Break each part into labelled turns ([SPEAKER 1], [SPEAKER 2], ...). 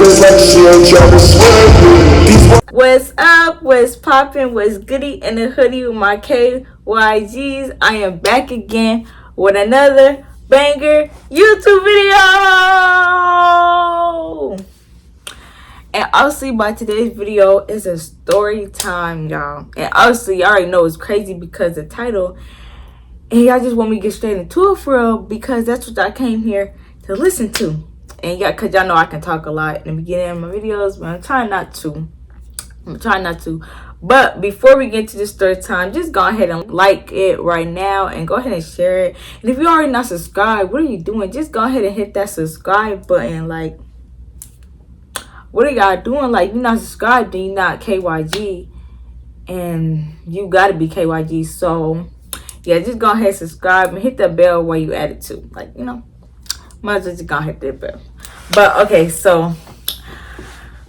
[SPEAKER 1] What's up? What's poppin'? What's goody in the hoodie with my K.Y.Gs? I am back again with another banger YouTube video. And obviously, by today's video is a story time, y'all. And obviously, y'all already know it's crazy because the title. And y'all just want me to get straight into it for real because that's what I came here to listen to. And yeah, because y'all know I can talk a lot in the beginning of my videos, but I'm trying not to. But before we get to the story time, just go ahead and like it right now and go ahead and share it. And if you're already not subscribed, what are you doing? Just go ahead and hit that subscribe button. Like, what are y'all doing? Like, you're not subscribed, then you're not KYG. And you gotta be KYG. So yeah, just go ahead and subscribe and hit the bell while you add it to. Like, you know, might as well just go ahead and hit that bell. But okay, so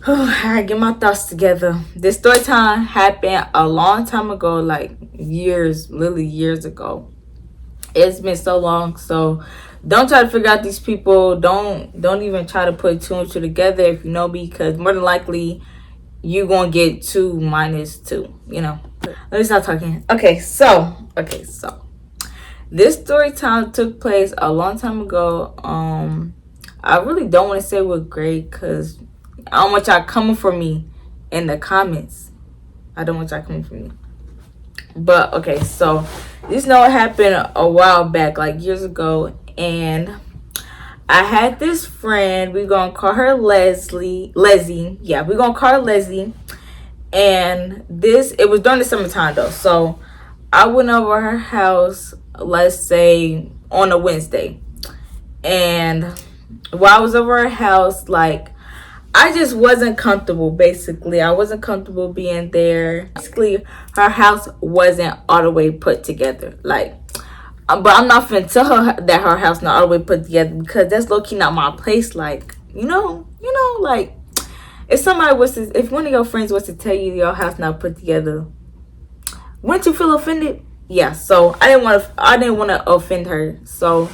[SPEAKER 1] I gotta get my thoughts together. This story time happened a long time ago, like years, literally years ago. It's been so long, so don't try to figure out these people. Don't even try to put two and two together if you know me, because more than likely you're gonna get 2 minus 2, you know. Let me stop talking. Okay, so this story time took place a long time ago. I really don't want to say what grade because I don't want y'all coming for me in the comments. I don't want y'all coming for me. But okay, so this know what happened a while back, like years ago, and I had this friend. We're gonna call her Leslie. Yeah, we're gonna call her Leslie. And it was during the summertime though. So I went over her house, let's say on a Wednesday. And while I was over her house, like, I just wasn't comfortable, basically. I wasn't comfortable being there. Basically, her house wasn't all the way put together. Like, but I'm not finna tell her that her house not all the way put together because that's low-key not my place. Like, you know, like, if if one of your friends was to tell you your house not put together, wouldn't you feel offended? Yeah, so I didn't want to offend her. So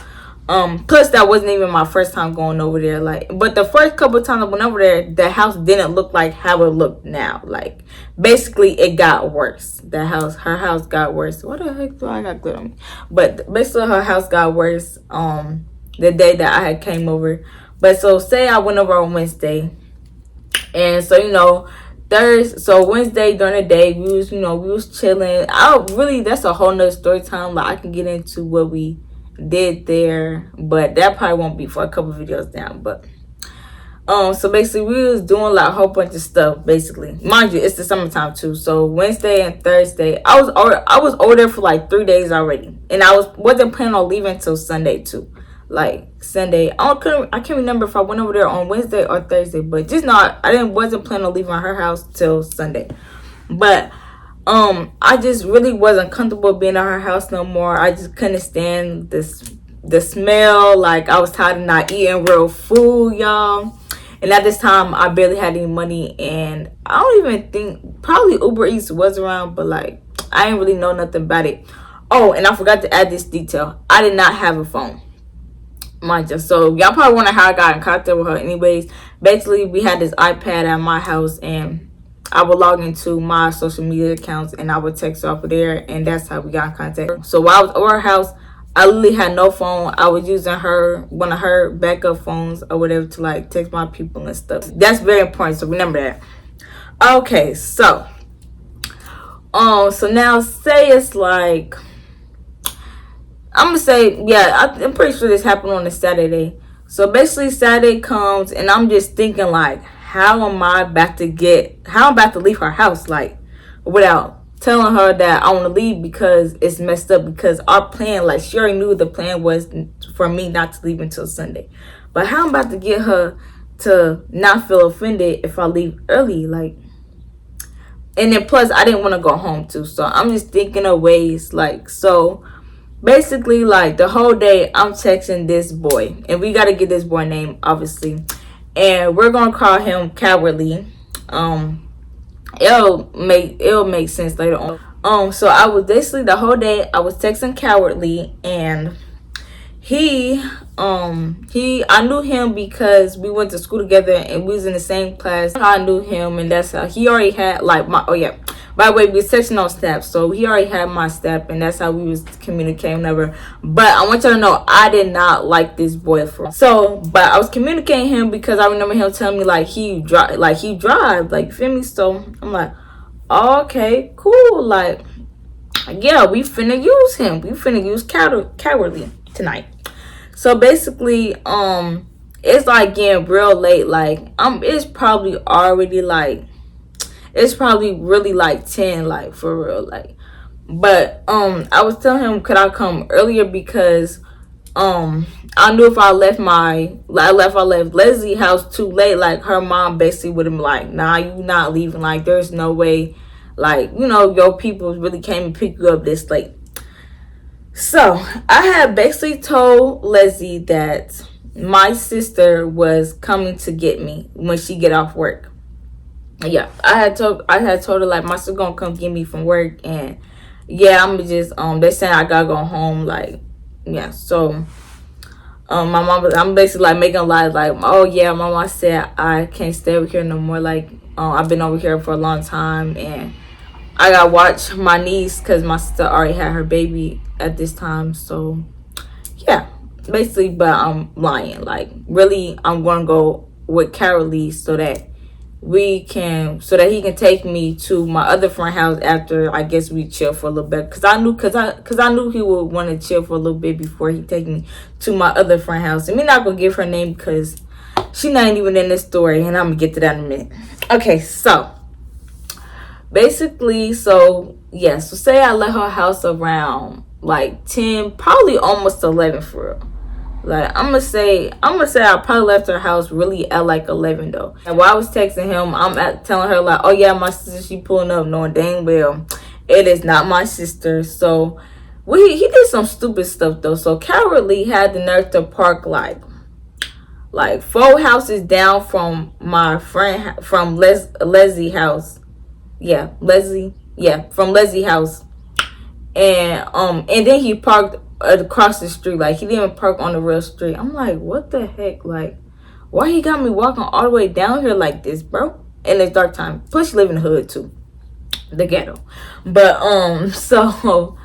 [SPEAKER 1] plus that wasn't even my first time going over there. Like, but the first couple of times I went over there, the house didn't look like how it looked now. Like, basically it got worse. Her house got worse. What the heck do I got good on me? But basically her house got worse the day that I had came over. But so say I went over on Wednesday, and so, you know, so Wednesday during the day we was chilling. That's a whole nother story time. Like, I can get into what we did there, but that probably won't be for a couple videos down. But so basically we was doing like a whole bunch of stuff. Basically, mind you, it's the summertime too. So Wednesday and Thursday I was over there for like 3 days already, and I wasn't planning on leaving until Sunday too. Like Sunday, I can't remember if I went over there on Wednesday or Thursday, but just not. Wasn't planning on leaving her house till Sunday. But I just really wasn't comfortable being at her house no more. I just couldn't stand the smell. Like, I was tired of not eating real food, y'all. And at this time I barely had any money, and I don't even think probably Uber Eats was around, but like, I didn't really know nothing about it. Oh, and I forgot to add this detail. I did not have a phone, mind you. So y'all probably wonder how I got in contact with her. Anyways, basically we had this iPad at my house, and I would log into my social media accounts and I would text off of there, and that's how we got in contact. So while I was over her house, I literally had no phone. I was using one of her backup phones or whatever to like text my people and stuff. That's very important, so remember that. Okay, so so now say it's like, I'm gonna say, yeah, I'm pretty sure this happened on a Saturday. So basically Saturday comes, and I'm just thinking like, how am I about to leave her house, like, without telling her that I want to leave because it's messed up. Because our plan, like, she already knew the plan was for me not to leave until Sunday. But how I'm about to get her to not feel offended if I leave early, like, and then plus I didn't want to go home too. So I'm just thinking of ways, like, so basically, like, the whole day I'm texting this boy, and we got to get this boy name, obviously. And we're gonna call him Cowardly. It'll make sense later on. So I was basically the whole day I was texting Cowardly, and I knew him because we went to school together and we was in the same class. I knew him, and that's how he already had like my, oh yeah, by the way, we were texting on Snap, so he already had my Snap, and that's how we was communicating whenever. But I want you to know, I did not like this boyfriend. So, but I was communicating him because I remember him telling me like he drive, like you feel me? So I'm like, okay, cool, like yeah, we finna use him. We finna use Cowardly tonight. So basically, it's like getting real late. Like it's probably already like, it's probably really like 10, like for real, like. But I was telling him could I come earlier because I knew if I left Leslie's house too late, like her mom basically would have been like, nah, you not leaving. Like there's no way, like your people really came and picked you up this late. So I had basically told Leslie that my sister was coming to get me when she get off work. Yeah, I had told her like my sister gonna come get me from work, and yeah, I'm just they saying I gotta go home, like yeah. So my mom, I'm basically like making lies like, oh yeah, my mom said I can't stay over here no more. Like I've been over here for a long time, and I gotta watch my niece because my sister already had her baby at this time. So yeah, basically, but I'm lying. Like really, I'm gonna go with Carolee so that he can take me to my other friend house after I guess we chill for a little bit, because I knew he would want to chill for a little bit before he take me to my other friend house. And me not gonna give her name because she not even in this story, and I'm gonna get to that in a minute. Okay, so basically, so yeah, so say I left her house around like 10, probably almost 11 for real. Like I'm gonna say I probably left her house really at like 11 though. And while I was texting him, telling her like, oh yeah, my sister, she pulling up, knowing dang well it is not my sister. So he did some stupid stuff though. So Cowardly had the nerve to park like 4 houses down from my friend, from Leslie house. Yeah, Leslie. Yeah, from Leslie house. And then he parked across the street. Like he didn't park on the real street. I'm like, what the heck? Like, why he got me walking all the way down here like this, bro? And it's dark time. Plus you live in the hood too, the ghetto. But so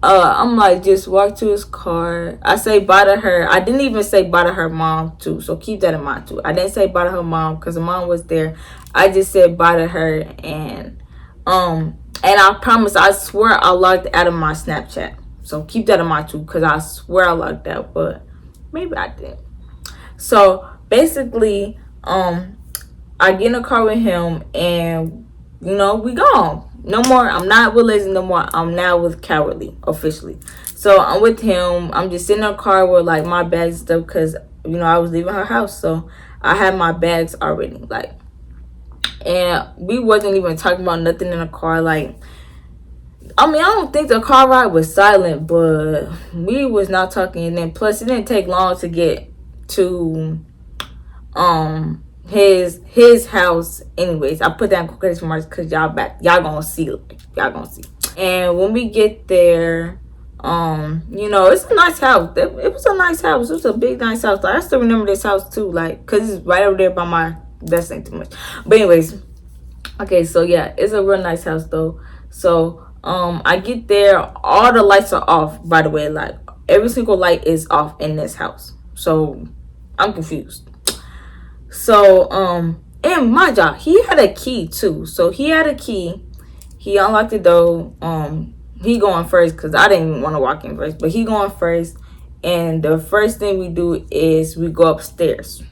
[SPEAKER 1] I'm like, just walk to his car. I say bye to her. I didn't even say bye to her mom too, so keep that in mind too. I didn't say bye to her mom because her mom was there. I just said bye to her, and I promise, I swear I logged out of my Snapchat. So keep that in mind too, because I swear I logged out, but maybe I didn't. So basically, I get in a car with him, and we gone. No more. I'm not with Leslie no more. I'm now with Cowardly officially. So I'm with him. I'm just sitting in a car with like my bags and stuff because I was leaving her house, so I had my bags already. Like, and we wasn't even talking about nothing in the car. Like, I mean, I don't think the car ride was silent, but we was not talking. And then plus it didn't take long to get to his house. Anyways, I put that in quotation marks because y'all gonna see, y'all gonna see. And when we get there, it's a nice house. It was a nice house. It was a big nice house. Like, I still remember this house too, like, because it's right over there by my, that's ain't too much. But anyways, okay, so yeah, it's a real nice house though. So I get there, all the lights are off, by the way. Like every single light is off in this house. So I'm confused. So and my job, he had a key too. So he had a key. He unlocked the door. He going first because I didn't even want to walk in first, but he going first. And the first thing we do is we go upstairs.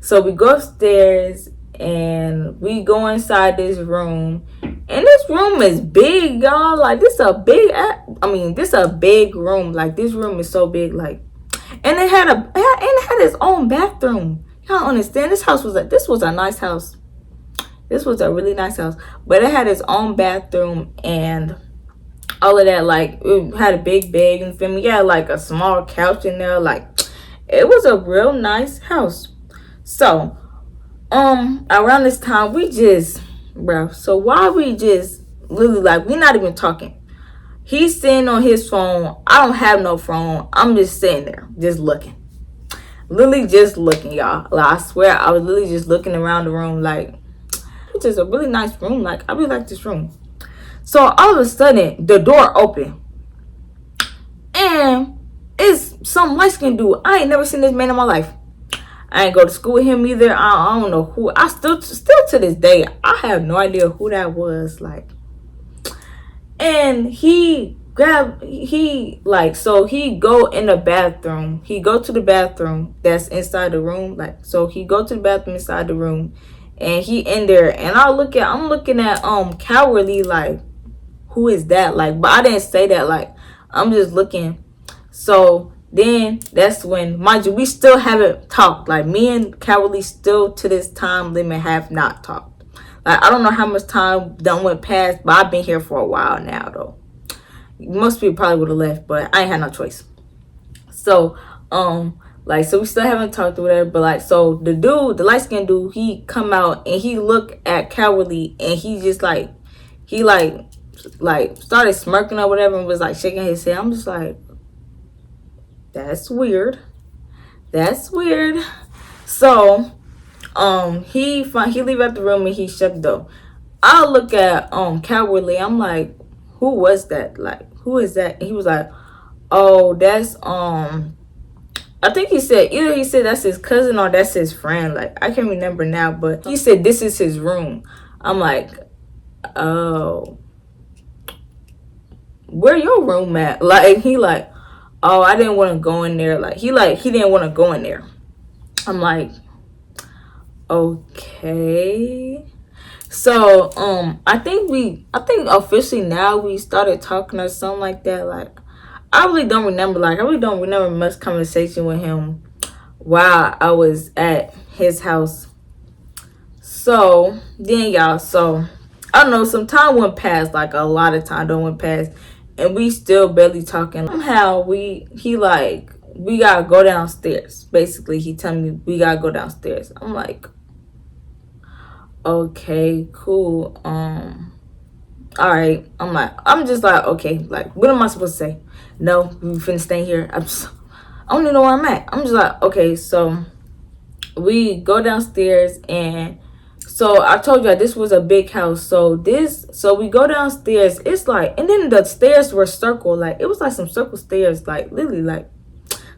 [SPEAKER 1] So we go upstairs and we go inside this room. And this room is big, y'all. Like, this a big room. Like, this room is so big. Like, and it had its own bathroom. Y'all understand? This was a nice house. This was a really nice house. But it had its own bathroom and all of that. Like, it had a big bed, you feel me? You had like a small couch in there. Like, it was a real nice house. So around this time, so why we just literally, like, we not even talking. He's sitting on his phone. I don't have no phone. I'm just sitting there, just looking. Literally just looking, y'all. Like, I swear, I was literally just looking around the room like, it's just a really nice room. Like, I really like this room. So all of a sudden, the door opened. And it's some light-skinned dude. I ain't never seen this man in my life. I ain't go to school with him either. I don't know who. I still to this day, I have no idea who that was. Like, and he go in the bathroom. He go to the bathroom that's inside the room. Like, so he go to the bathroom inside the room, and he in there. And I'm looking at Cowardly, like, who is that? Like, but I didn't say that. Like, I'm just looking. So then that's when, mind you, we still haven't talked. Like, me and Cowardly still to this time limit have not talked. Like, I don't know how much time done went past, but I've been here for a while now, though. Most people probably would have left, but I ain't had no choice. So, like, so we still haven't talked or whatever, but like, so the dude, the light-skinned dude, he come out and he look at Cowardly, and he just like, he like started smirking or whatever, and was like shaking his head. I'm just like, that's weird. That's weird. So, he leave out the room and he shut the door. I look at Cowardly. I'm like, who was that? Like, who is that? And he was like, oh, that's I think he said that's his cousin or that's his friend. Like, I can't remember now, but he said this is his room. I'm like, oh, where your room at? Like, he like, oh, I didn't want to go in there. Like, he didn't want to go in there. I'm like, okay. So I think officially now we started talking or something like that. Like, I really don't remember. Like, I really don't remember much conversation with him while I was at his house. So then, y'all, so I don't know, some time went past. Like, a lot of time don't went past, and we still barely talking. Somehow we gotta go downstairs. Basically, he telling me we gotta go downstairs. I'm like, okay, cool. All right. I'm just like, okay, like, what am I supposed to say? No, we finna stay here. I don't even know where I'm at. I'm just like, okay. So we go downstairs, and so I told you this was a big house. So we go downstairs. It's like, and then the stairs were circle. Like, it was like some circle stairs, like literally like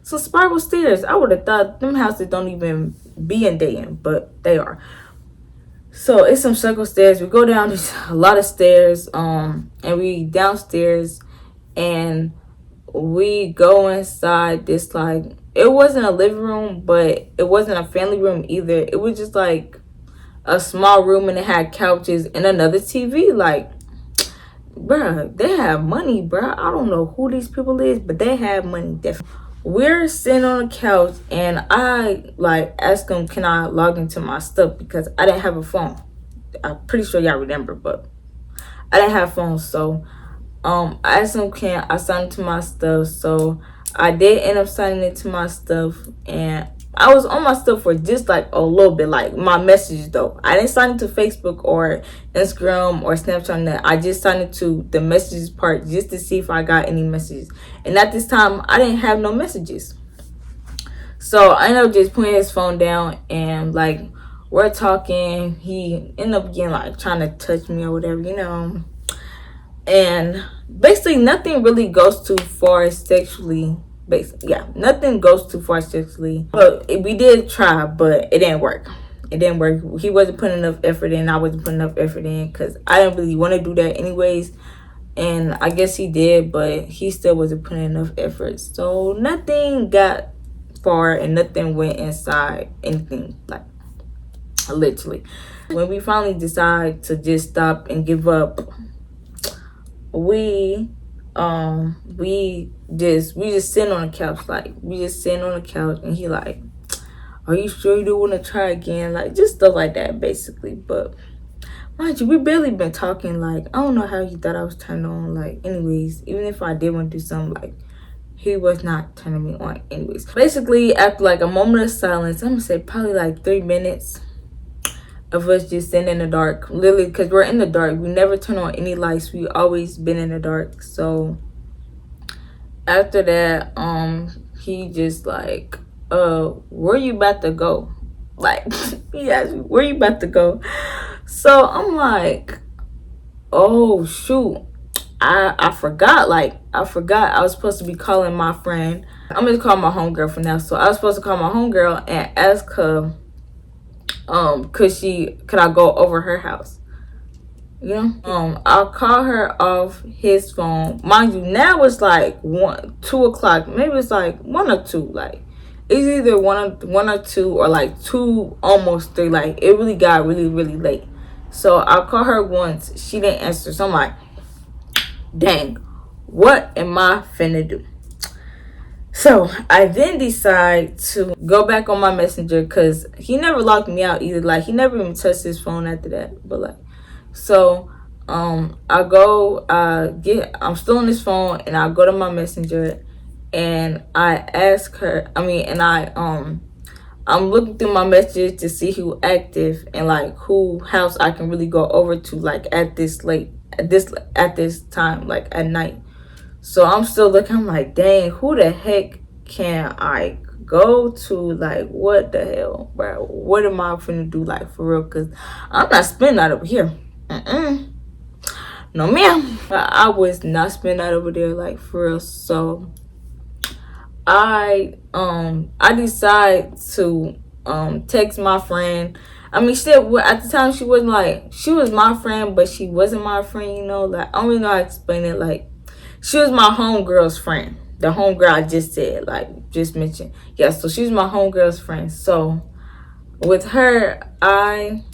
[SPEAKER 1] some spiral stairs. I would have thought them houses don't even be in Dayton, but they are. So it's some circle stairs. We go down, there's a lot of stairs, and we downstairs, and we go inside this, like, it wasn't a living room, but it wasn't a family room either. It was just like a small room, and it had couches and another TV. Like, bruh, they have money, bruh. I don't know who these people is, but they have money, definitely. We're sitting on the couch, and I like asked him, can I log into my stuff, because I didn't have a phone. I'm pretty sure y'all remember, but I didn't have a phone. So I asked him, can I sign into my stuff? So I did end up signing into my stuff, and I was on my stuff for just like a little bit, like my messages though. I didn't sign into Facebook or Instagram or Snapchat. I just signed into the messages part just to see if I got any messages. And at this time, I didn't have no messages. So I ended up just putting his phone down, and like, we're talking. He ended up getting like trying to touch me or whatever, you know. And basically nothing really goes too far sexually. Basically, yeah, nothing goes too far sexually. But we did try, but it didn't work. It didn't work. He wasn't putting enough effort in. I wasn't putting enough effort in, because I didn't really want to do that anyways. And I guess he did, but he still wasn't putting enough effort. So nothing got far, and nothing went inside anything, like, literally. When we finally decide to just stop and give up, we just sitting on the couch. Like, we just sitting on the couch, and he like, are you sure you don't want to try again? Like, just stuff like that, basically. But mind you, we barely been talking. Like, I don't know how he thought I was turned on. Like, anyways, even if I did want to do something, like, he was not turning me on anyways. Basically, after like a moment of silence, I'm gonna say probably like 3 minutes, of us just sitting in the dark, literally, because we're in the dark. We never turn on any lights. We always been in the dark. So after that, he just like, where you about to go? Like, he asked me, where you about to go? So I'm like, oh shoot, I forgot. Like, I forgot I was supposed to be calling my friend. I'm gonna call my homegirl for now. So I was supposed to call my homegirl and ask her, could I go over her house? You know, I'll call her off his phone. Mind you, now it's like 2 o'clock. Maybe it's like 1 or 2. Like, it's either one or 2, or like 2, almost 3. Like, it really got really, really late. So I'll call her once. She didn't answer. So I'm like, dang, what am I finna do? So I then decide to go back on my messenger, because he never locked me out either. Like, he never even touched his phone after that. But like, so I go, I'm still on his phone, and I go to my messenger, and I ask her, I'm looking through my messages to see who active, and like who house I can really go over to, like at this time, like at night. So I'm still looking. I'm like, dang, who the heck can I go to? Like, what the hell, bro? What am I finna do, like, for real? Because I'm not spending that over here. No, ma'am. I was not spending that over there, like, for real. So I decide to text my friend. I mean, she, at the time, she wasn't like, she was my friend, but she wasn't my friend, you know. Like, I don't really know how to explain it. Like, she was my homegirl's friend. The homegirl I just said, like, just mentioned. Yeah, so she was my homegirl's friend. So with her, I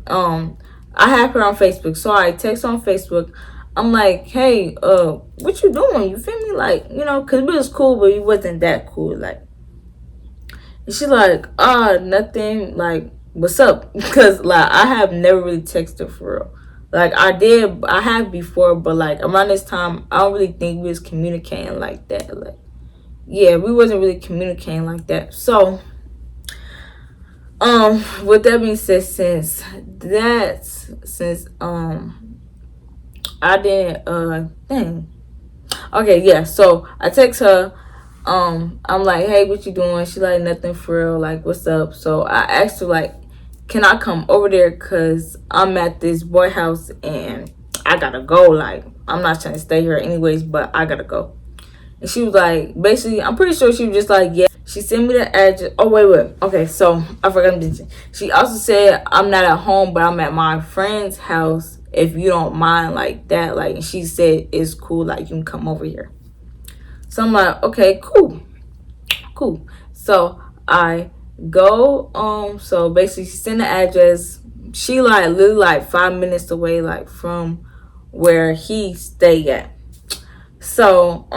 [SPEAKER 1] have her on Facebook. So I text on Facebook. I'm like, hey, what you doing? You feel me? Like, you know, because we was cool, but we wasn't that cool. Like, and she like, nothing. Like, what's up? Because, like, I have never really texted her for real. Like, I have before, but like around this time, I don't really think we was communicating like that. Like, yeah, we wasn't really communicating like that. So, with that being said, since I didn't, dang. Okay, yeah, so I text her, I'm like, hey, what you doing? She like, nothing for real, like, what's up? So I asked her, like, can I come over there, because I'm at this boy house and I gotta go. Like, I'm not trying to stay here anyways, but I gotta go. And she was like, basically, I'm pretty sure she was just like, yeah. She sent me the address. Oh, wait. Okay, so I forgot to mention. She also said, I'm not at home, but I'm at my friend's house, if you don't mind, like that. Like, and she said, it's cool, like, you can come over here. So I'm like, okay, cool. So I go, so basically she sent the address. She like literally like 5 minutes away, like from where he stay at. So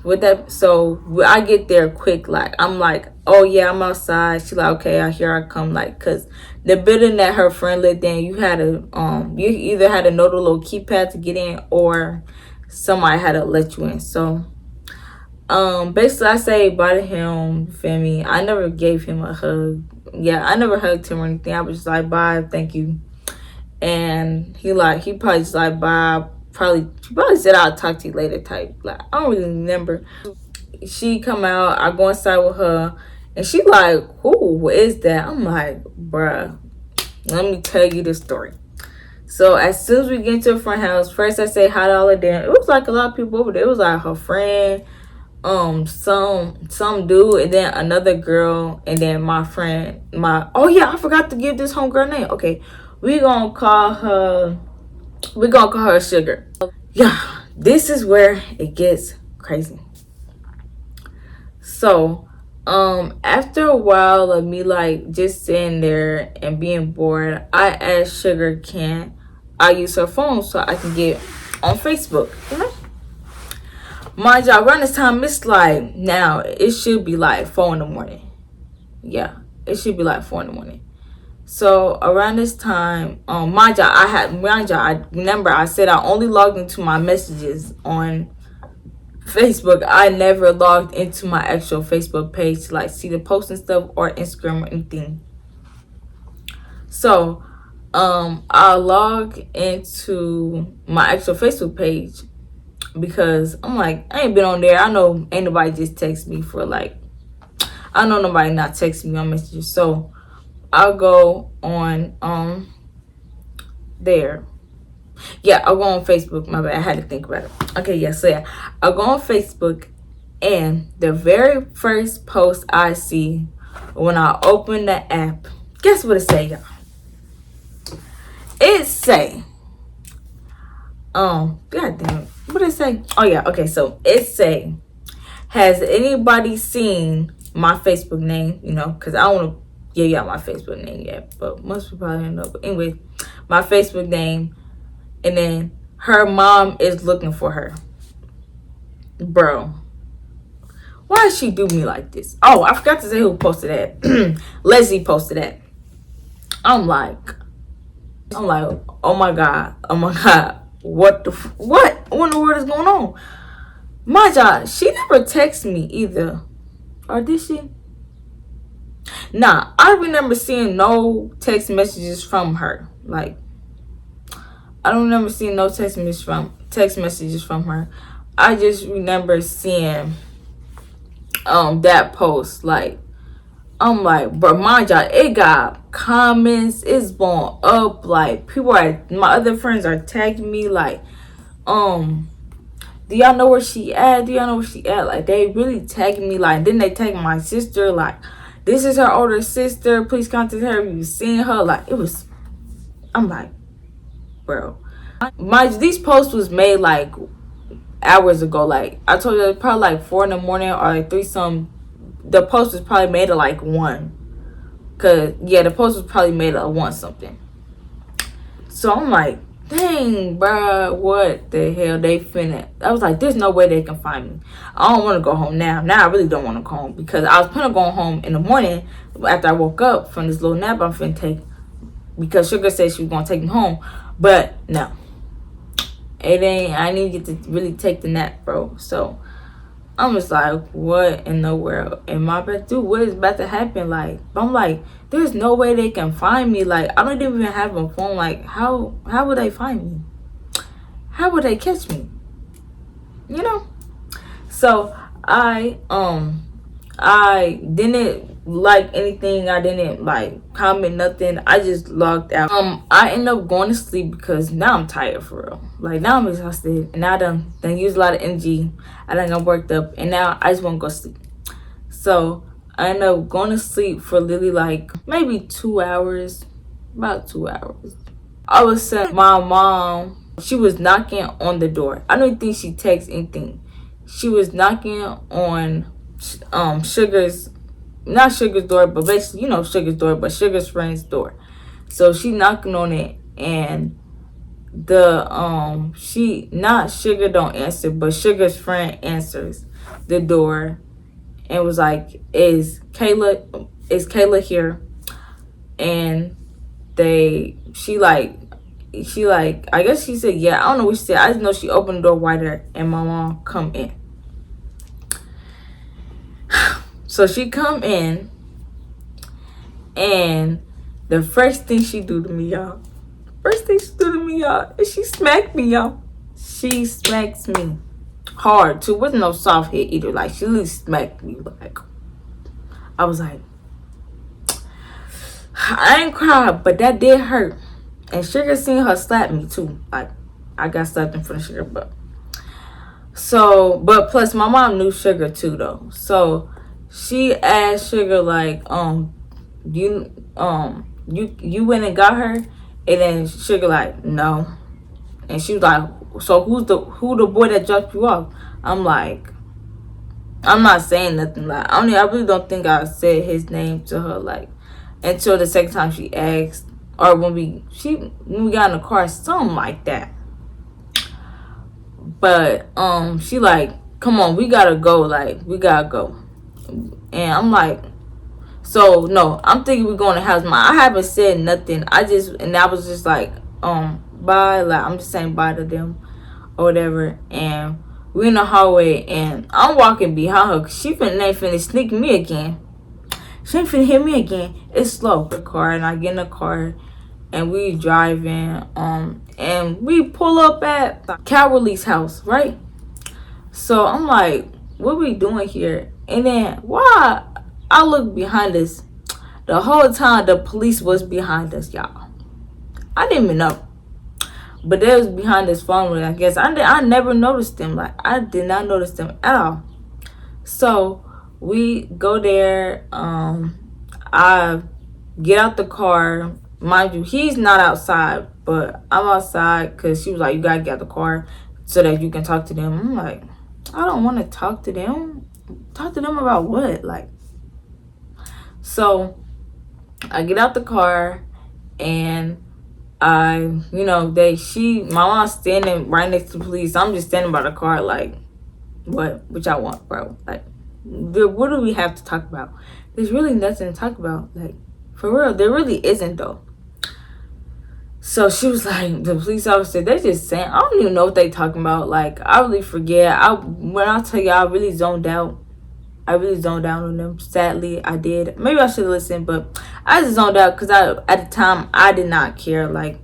[SPEAKER 1] with that, so I get there quick. Like, I'm like, oh yeah, I'm outside. She like, okay, here I come. Like, cause the building that her friend lived in, you had to you either had to know the little keypad to get in, or somebody had to let you in. So basically I say bye to him, feel me. I never gave him a hug. Yeah, I never hugged him or anything. I was just like, bye, thank you. And he probably just like, bye. She probably said, I'll talk to you later type. Like, I don't really remember. She come out, I go inside with her, and she like, who? What is that? I'm like, bruh, let me tell you the story. So as soon as we get into the front house, first I say hi to all of them. It was like a lot of people over there. It was like her friend, some dude, and then another girl, and then my friend, oh yeah, I forgot to give this homegirl name. Okay, we're gonna call her Sugar. Yeah, this is where it gets crazy. So after a while of me like just sitting there and being bored, I asked Sugar, can I use her phone so I can get on Facebook, you know? Mind y'all, around this time, it's like, now it should be like 4 in the morning. Yeah, it should be like 4 in the morning. So around this time, mind y'all, I remember I said I only logged into my messages on Facebook. I never logged into my actual Facebook page to like see the posts and stuff, or Instagram or anything. So I log into my actual Facebook page because I'm like, I ain't been on there. I know ain't nobody just text me for like, I know nobody not texting me on messages. So I'll go on there. Yeah, I'll go on Facebook. My bad, I had to think about it. Okay, yeah, so yeah, I'll go on Facebook, and the very first post I see when I open the app, guess what it say, y'all? It say, god damn it, what did it say? Oh yeah, okay, so it say, has anybody seen my Facebook name? You know, because I don't want to give y'all my Facebook name yet, but most people probably don't know. But anyway, my Facebook name, and then her mom is looking for her. Bro, why did she do me like this? Oh, I forgot to say who posted that. Leslie posted that. I'm like, oh my god, what in the world is going on? My God, she never texted me either, or did she? Nah, I remember seeing no text messages from her. Like, I don't remember seeing no text messages from her. I just remember seeing that post. Like, I'm like, bro, mind y'all, it got comments, it's blowing up. Like, my other friends are tagging me. Like, do y'all know where she at? Like, they really tagging me. Like, then they tag my sister. Like, this is her older sister. Please contact her if you've seen her. Like, it was, I'm like, bro. These posts was made like hours ago. Like, I told you, probably like 4 in the morning or like 3 some. The post was probably made at like 1. Cause yeah, the post was probably made at 1 something. So I'm like, dang, bruh, what the hell they finna? I was like, there's no way they can find me. I don't want to go home now. Now I really don't want to go home because I was planning on going home in the morning after I woke up from this little nap I'm finna take, because Sugar said she was gonna take me home, but no, it ain't. I need to get to really take the nap, bro. So I'm just like, what in the world am I about to do? What is about to happen? Like, I'm like, there's no way they can find me. Like, I don't even have a phone. Like, how would they find me? How would they catch me? You know? So I didn't like anything. I didn't like comment nothing. I just logged out. I ended up going to sleep because now I'm tired for real. Like, now I'm exhausted, and now I done used a lot of energy. I done got worked up, and now I just want to go sleep. So I ended up going to sleep for literally like maybe 2 hours, about 2 hours. I was saying my mom, she was knocking on the door. I don't think she texted anything. She was knocking on Sugar's, not Sugar's door, but basically, you know, Sugar's door, but Sugar's friend's door. So she knocking on it, and not Sugar don't answer, but Sugar's friend answers the door and was like, is Kayla here? And she I guess she said yeah. I don't know what she said. I just know she opened the door wider and my mom come in. So she come in, and the first thing she do to me, y'all. Is she smacked me, y'all. She smacks me hard too. Wasn't no soft hit either. Like, she really smacked me. Like, I was like, I ain't cried, but that did hurt. And Sugar seen her slap me too. Like, I got slapped in front of Sugar, but plus my mom knew Sugar too though. So she asked Sugar like, you went and got her? And then Sugar like, no. And she was like, so who the boy that dropped you off? I'm like, I'm not saying nothing. Like, I really don't think I said his name to her, like, until the second time she asked, or when we got in the car, something like that. But she like, come on, we gotta go. Like, we gotta go. And I'm like, so no, I'm thinking we're going to house. I haven't said nothing. I was just like, bye. Like, I'm just saying bye to them or whatever. And we're in the hallway, and I'm walking behind her, 'cause she finna sneak me again. She ain't finna hit me again. It's slow. The car, and I get in the car, and we driving, and we pull up at Cowardly's house, right? So I'm like, what we doing here? And then why I look behind us. The whole time the police was behind us, y'all. I didn't even know. But they was behind us following, I guess. I never noticed them. Like, I did not notice them at all. So we go there. I get out the car. Mind you, he's not outside, but I'm outside because she was like, you gotta get out the car so that you can talk to them. I'm like, I don't want to talk to them. Talk to them about what? Like, so I get out the car, and my mom's standing right next to the police. I'm just standing by the car like, what y'all want, bro? Like, what do we have to talk about? There's really nothing to talk about. Like, for real, there really isn't, though. So she was like, the police officer, they're just saying, I don't even know what they talking about. Like, I really forget. When I tell you, I really zoned out. I really zoned out on them. Sadly, I did. Maybe I should have listened, but I just zoned out because at the time, I did not care. Like,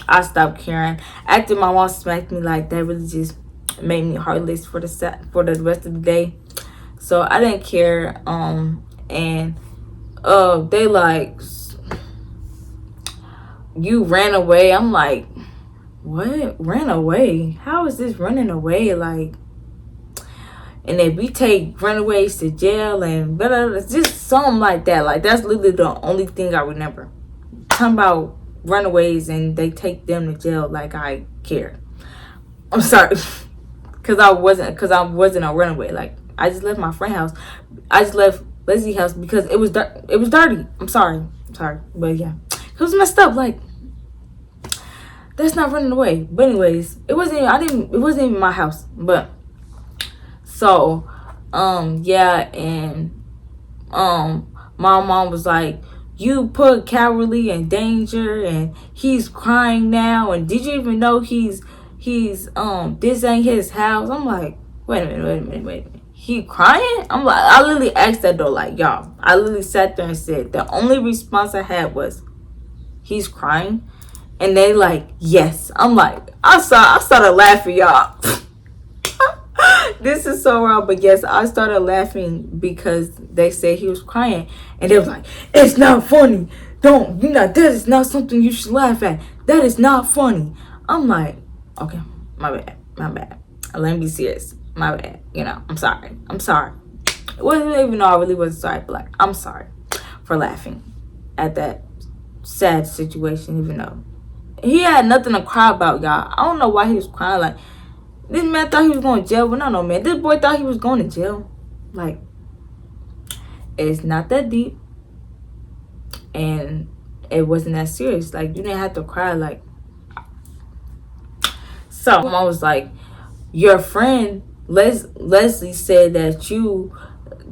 [SPEAKER 1] I stopped caring. After my mom smacked me, like, that really just made me heartless for the rest of the day. So I didn't care. And they like, you ran away. I'm like, what? Ran away? How is this running away? Like, and then we take runaways to jail and blah, blah, blah, just something like that. Like, that's literally the only thing I remember. Talking about runaways and they take them to jail, like I care. I'm sorry. Cause I wasn't a runaway. Like, I just left my friend's house. I just left Leslie's house because it was dirty. I'm sorry. But yeah. It was messed up. Like, that's not running away. But anyways, it wasn't even my house. But so, yeah, and my mom was like, you put Cowardly in danger and he's crying now, and did you even know he's this ain't his house? I'm like, wait a minute. He crying? I'm like, I literally asked that though, like, y'all. I literally sat there and said, the only response I had was, he's crying? And they like, yes. I'm like, I started laughing, y'all. This is so wrong, but yes, I started laughing because they said he was crying, and they was like, it's not funny. That is not something you should laugh at. That is not funny. I'm like, okay, my bad. Let me be serious. My bad. I'm sorry. It wasn't even though I really wasn't sorry, but like, I'm sorry for laughing at that sad situation, even though he had nothing to cry about, y'all. I don't know why he was crying. Like, this man thought he was going to jail, but no, man. This boy thought he was going to jail. Like, it's not that deep, and it wasn't that serious. Like, you didn't have to cry. Like, so I was like, your friend Leslie said that you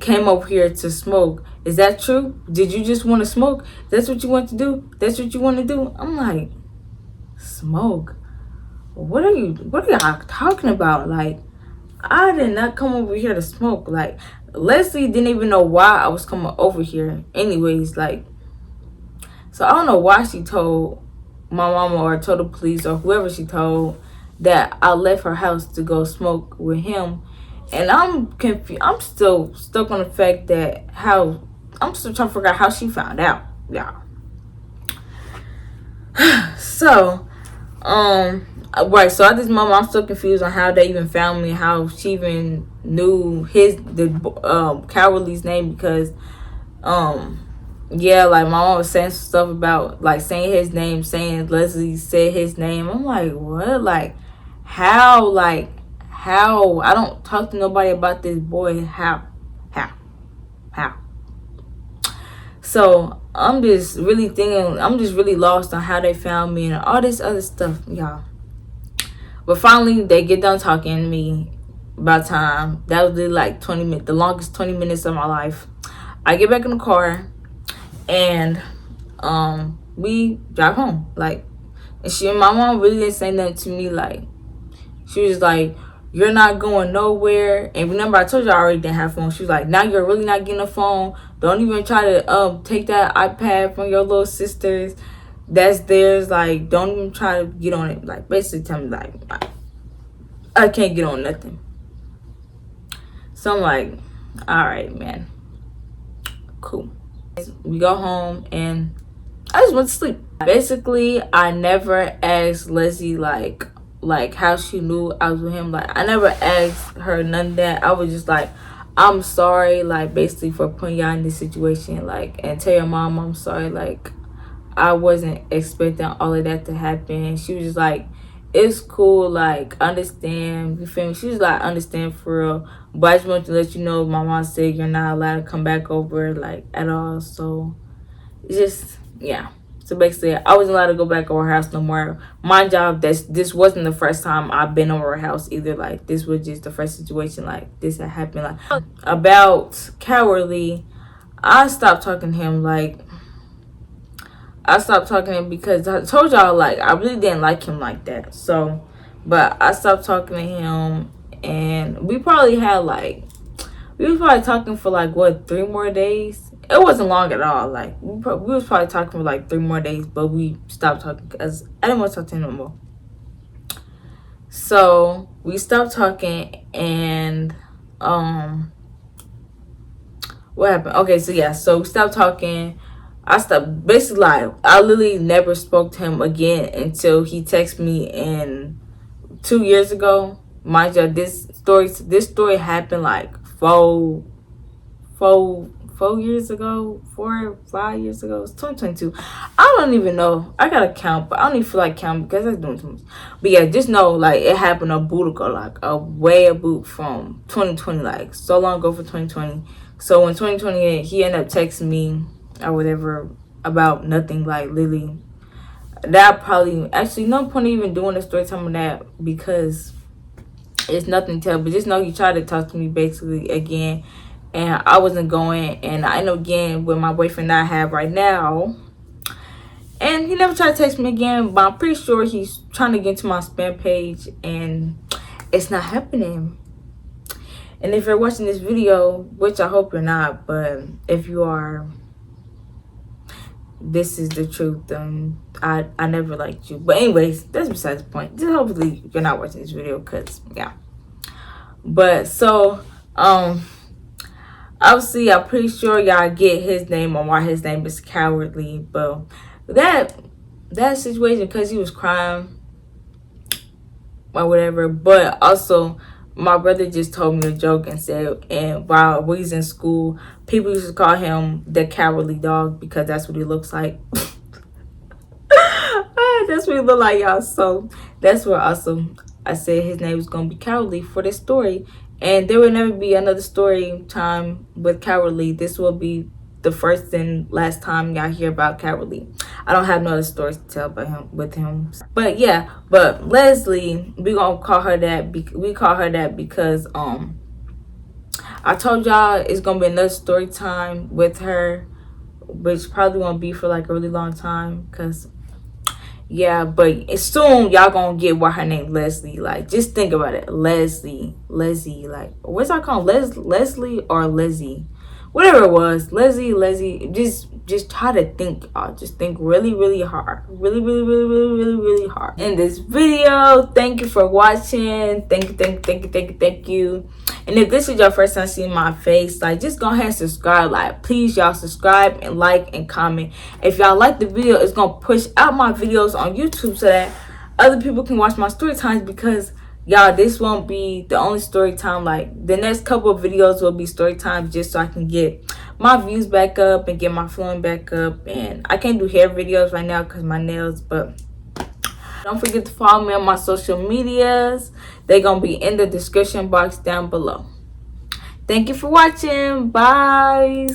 [SPEAKER 1] came over here to smoke. Is that true? Did you just want to smoke? That's what you want to do? That's what you want to do? I'm like, smoke? What are y'all talking about? Like, I did not come over here to smoke. Like, Leslie didn't even know why I was coming over here anyways. Like, so I don't know why she told my mama or told the police or whoever she told that I left her house to go smoke with him. And I'm confused. I'm still stuck on the fact that I'm still trying to figure out how she found out, y'all. So, right. So at this moment, I'm still confused on how they even found me, how she even knew Cowardly's name, because, yeah, like, my mom was saying some stuff about, like, saying his name, saying Leslie said his name. I'm like, what? Like, how? Like, how? I don't talk to nobody about this boy. How? So I'm just really lost on how they found me and all this other stuff, y'all. But finally, they get done talking to me about time. That was really like 20 minutes, the longest 20 minutes of my life. I get back in the car, and we drive home. Like, and my mom really didn't say nothing to me. Like, she was like, you're not going nowhere. And remember, I told you I already didn't have a phone. She was like, now you're really not getting a phone. Don't even try to take that iPad from your little sisters. That's theirs. Like, don't even try to get on it. Like, basically tell me, like, I can't get on nothing. So I'm like, all right, man. Cool. We go home and I just went to sleep. Basically, I never asked Leslie like how she knew I was with him. Like, I never asked her none of that. I was just like, I'm sorry, like, basically for putting y'all in this situation, like, and tell your mom I'm sorry. Like, I wasn't expecting all of that to happen. She was just like, it's cool, like, understand, you feel me? She was like, understand for real, but I just want to let you know my mom said you're not allowed to come back over, like, at all. So it's just, yeah. So basically, I wasn't allowed to go back over her house no more. Mind y'all, this wasn't the first time I've been over her house either. Like, this was just the first situation like this had happened. Like, about Cowardly, I stopped talking to him. Like, I stopped talking to him because I told y'all, like, I really didn't like him like that. So, but I stopped talking to him, and we probably had, like, we was probably talking for, like, what, 3 more days? It wasn't long at all. Like, we was probably talking for, like, 3 more days, but we stopped talking because I didn't want to talk to him no more. So, we stopped talking, and, what happened? Okay, so, yeah, so we stopped talking. I stopped, basically, like, I literally never spoke to him again until he texted me in 2 years ago. Mind you, this story happened like 4 years ago, 4 or 5 years ago. It's 2022. I don't even know. I gotta count, but I don't even feel like counting because I'm doing too much. But yeah, just know, like, it happened a boot ago, like a way a boot from 2020, like so long ago for 2020. So in 2020, he ended up texting me or whatever about nothing, like, literally. That probably, actually, no point even doing a story time on that because it's nothing to tell. But just know he tried to talk to me basically again, and I wasn't going, and I end up again with my boyfriend that I have right now, and he never tried to text me again. But I'm pretty sure he's trying to get into my spam page, and it's not happening. And if you're watching this video, which I hope you're not, but if you are, this is the truth. I never liked you. But anyways, that's besides the point. Just hopefully you're not watching this video, because yeah. But so obviously I'm pretty sure y'all get his name on why his name is Cowardly. But that situation, because he was crying or whatever. But also, my brother just told me a joke and said, and while we was in school, people used to call him the Cowardly Dog because that's what he looks like. That's what he look like, y'all. So that's what also I said his name was gonna be Cowardly for this story, and there will never be another story time with Cowardly. This will be the first and last time y'all hear about Cowardly. I don't have no other stories to tell about him with him. But yeah, but Leslie, we gonna call her that. We call her that because I told y'all it's gonna be another story time with her, which probably won't be for like a really long time, because yeah, but soon y'all gonna get why her name Leslie. Like, just think about it. Leslie, like, what's I call Leslie or Lizzie, whatever it was. Leslie. Just try to think. Just think really hard, really hard. In this video, thank you for watching. Thank you. And if this is your first time seeing my face, like, just go ahead and subscribe. Like, please, y'all, subscribe and like and comment. If y'all like the video, it's gonna push out my videos on YouTube so that other people can watch my story times, because y'all, this won't be the only story time. Like, the next couple of videos will be story time, just so I can get my views back up and get my flowing back up. And I can't do hair videos right now because my nails, but don't forget to follow me on my social medias. They're gonna be in the description box down below. Thank you for watching. Bye.